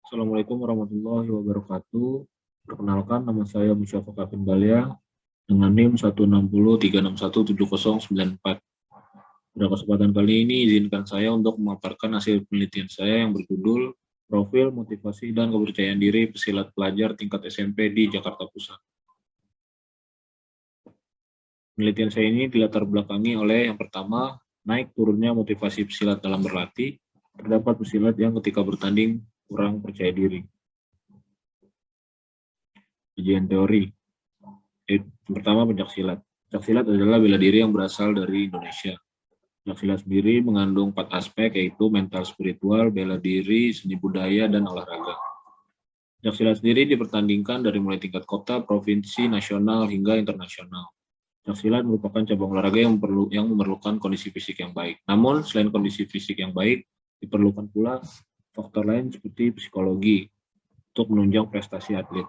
Assalamualaikum warahmatullahi wabarakatuh. Perkenalkan, nama saya Musyafaq Kafin Balia dengan NIM 16036170904. Pada kesempatan kali ini, izinkan saya untuk memaparkan hasil penelitian saya yang berjudul Profil, Motivasi, dan Kepercayaan Diri Pesilat Pelajar Tingkat SMP di Jakarta Pusat. Penelitian saya ini dilatar belakangi oleh yang pertama, naik turunnya motivasi pesilat dalam berlatih. Terdapat pesilat yang ketika bertanding kurang percaya diri. Kajian teori. Pertama, pencaksilat. Pencaksilat adalah bela diri yang berasal dari Indonesia. Pencaksilat sendiri mengandung 4 aspek, yaitu mental spiritual, bela diri, seni budaya, dan olahraga. Pencaksilat sendiri dipertandingkan dari mulai tingkat kota, provinsi, nasional, hingga internasional. Pencaksilat merupakan cabang olahraga yang memerlukan kondisi fisik yang baik. Namun, selain kondisi fisik yang baik, diperlukan pula faktor lain seperti psikologi untuk menunjang prestasi atlet.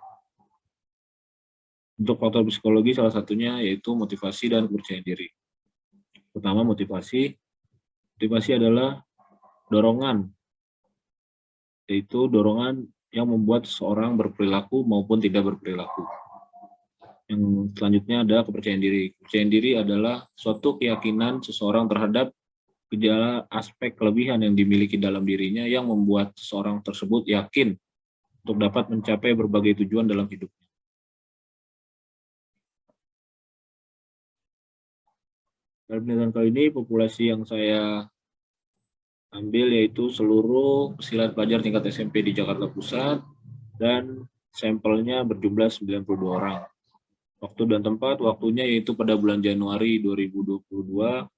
Untuk faktor psikologi salah satunya yaitu motivasi dan kepercayaan diri. Pertama, motivasi. Motivasi adalah dorongan, yaitu dorongan yang membuat seseorang berperilaku maupun tidak berperilaku. Yang selanjutnya ada kepercayaan diri. Kepercayaan diri adalah suatu keyakinan seseorang terhadap gejala aspek kelebihan yang dimiliki dalam dirinya yang membuat seseorang tersebut yakin untuk dapat mencapai berbagai tujuan dalam hidupnya. Dalam penelitian kali ini, populasi yang saya ambil yaitu seluruh pesilat pelajar tingkat SMP di Jakarta Pusat dan sampelnya berjumlah 92 orang. Waktu dan tempat, waktunya yaitu pada bulan Januari 2022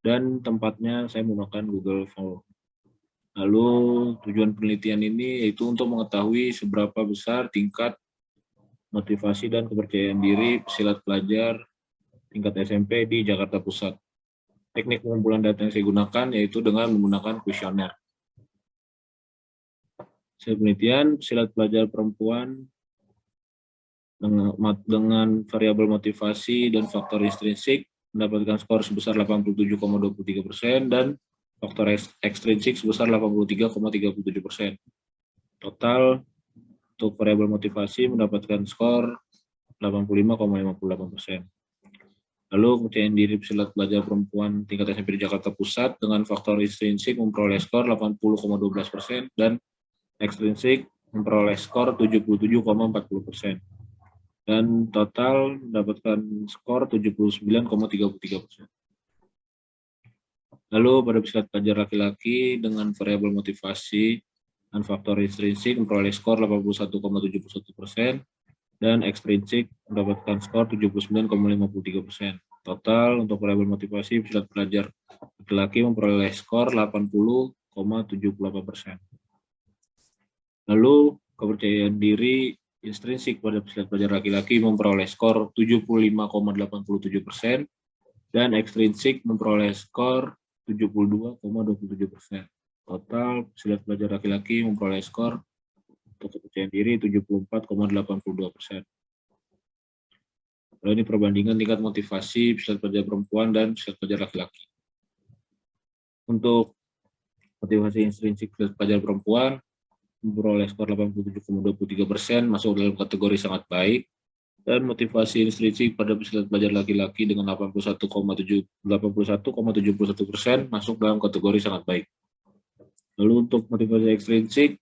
dan tempatnya saya menggunakan Google Form. Lalu tujuan penelitian ini yaitu untuk mengetahui seberapa besar tingkat motivasi dan kepercayaan diri pesilat pelajar tingkat SMP di Jakarta Pusat. Teknik pengumpulan data yang saya gunakan yaitu dengan menggunakan kuesioner. Hasil penelitian, pesilat pelajar perempuan dengan variabel motivasi dan faktor intrinsik mendapatkan skor sebesar 87,23% dan faktor ekstrinsik sebesar 83,37%. Total untuk variabel motivasi mendapatkan skor 85,58%. Lalu kepercayaan diri pesilat pelajar perempuan tingkat SMP di Jakarta Pusat dengan faktor intrinsik memperoleh skor 80,12% dan ekstrinsik memperoleh skor 77,40%. Dan total mendapatkan skor 79,33%. Lalu pada pesilat pelajar laki-laki dengan variabel motivasi dan faktor intrinsik memperoleh skor 81,71% dan ekstrinsik mendapatkan skor 79,53%. Total untuk variabel motivasi pesilat pelajar laki-laki memperoleh skor 80,78%. Lalu kepercayaan diri intrinsik pada pesilat pelajar laki-laki memperoleh skor 75,87% dan ekstrinsik memperoleh skor 72,27%. Total pesilat pelajar laki-laki memperoleh skor untuk kepercayaan diri 74,82%. Lalu ini perbandingan tingkat motivasi pesilat pelajar perempuan dan pesilat pelajar laki-laki. Untuk motivasi intrinsik pesilat pelajar perempuan memperoleh skor 87,23%, masuk dalam kategori sangat baik. Dan motivasi intrinsik pada pesilat pelajar laki-laki dengan 81,71%, masuk dalam kategori sangat baik. Lalu untuk motivasi ekstrinsik,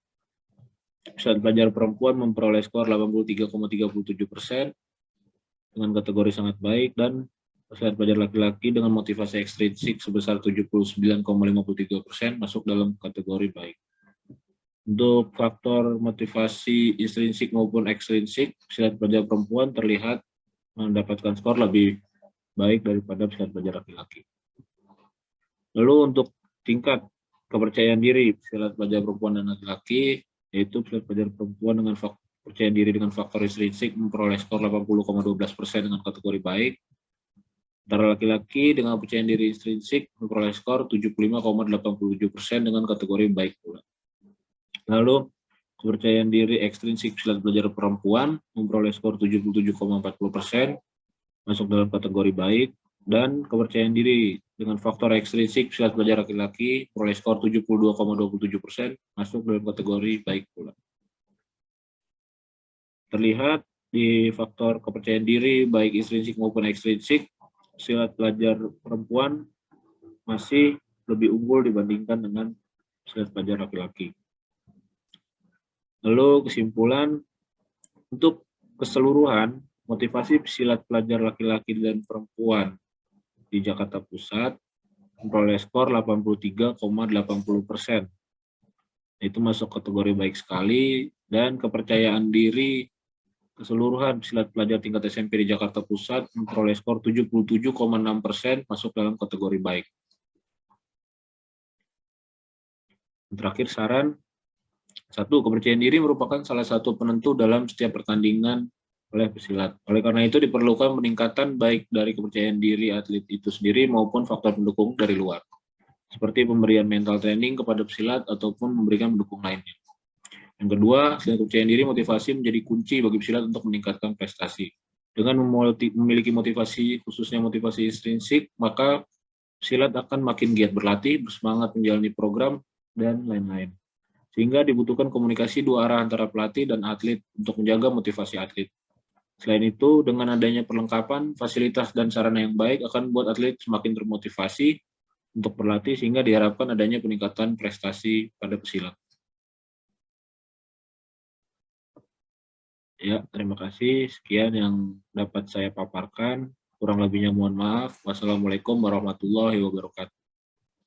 pesilat pelajar perempuan memperoleh skor 83,37% dengan kategori sangat baik, dan pesilat pelajar laki-laki dengan motivasi ekstrinsik sebesar 79,53% masuk dalam kategori baik. Untuk faktor motivasi intrinsik maupun ekstrinsik, pesilat pelajar perempuan terlihat mendapatkan skor lebih baik daripada pesilat pelajar laki-laki. Lalu untuk tingkat kepercayaan diri pesilat pelajar perempuan dan laki-laki, yaitu pesilat pelajar perempuan dengan kepercayaan diri dengan faktor intrinsik memperoleh skor 80,12% dengan kategori baik. Antara laki-laki dengan kepercayaan diri intrinsik memperoleh skor 75,87% dengan kategori baik pula. Lalu kepercayaan diri ekstrinsik pesilat pelajar perempuan memperoleh skor 77,40%, masuk dalam kategori baik, dan kepercayaan diri dengan faktor ekstrinsik pesilat pelajar laki-laki memperoleh skor 72,27%, masuk dalam kategori baik pula. Terlihat di faktor kepercayaan diri baik intrinsik maupun ekstrinsik, silat pelajar perempuan masih lebih unggul dibandingkan dengan silat pelajar laki-laki. Lalu kesimpulan, untuk keseluruhan motivasi silat pelajar laki-laki dan perempuan di Jakarta Pusat memperoleh skor 83,80%. Itu masuk kategori baik sekali, dan kepercayaan diri keseluruhan silat pelajar tingkat SMP di Jakarta Pusat memperoleh skor 77,6%, masuk dalam kategori baik. Terakhir saran, 1. Kepercayaan diri merupakan salah satu penentu dalam setiap pertandingan oleh pesilat. Oleh karena itu diperlukan peningkatan baik dari kepercayaan diri atlet itu sendiri maupun faktor pendukung dari luar, seperti pemberian mental training kepada pesilat ataupun memberikan pendukung lainnya. Yang kedua, selain kepercayaan diri, motivasi menjadi kunci bagi pesilat untuk meningkatkan prestasi. Dengan memiliki motivasi, khususnya motivasi intrinsik, maka pesilat akan makin giat berlatih, bersemangat menjalani program, dan lain-lain. Sehingga dibutuhkan komunikasi dua arah antara pelatih dan atlet untuk menjaga motivasi atlet. Selain itu, dengan adanya perlengkapan, fasilitas, dan sarana yang baik akan membuat atlet semakin termotivasi untuk berlatih, sehingga diharapkan adanya peningkatan prestasi pada pesilat. Ya, terima kasih. Sekian yang dapat saya paparkan. Kurang lebihnya mohon maaf. Wassalamualaikum warahmatullahi wabarakatuh.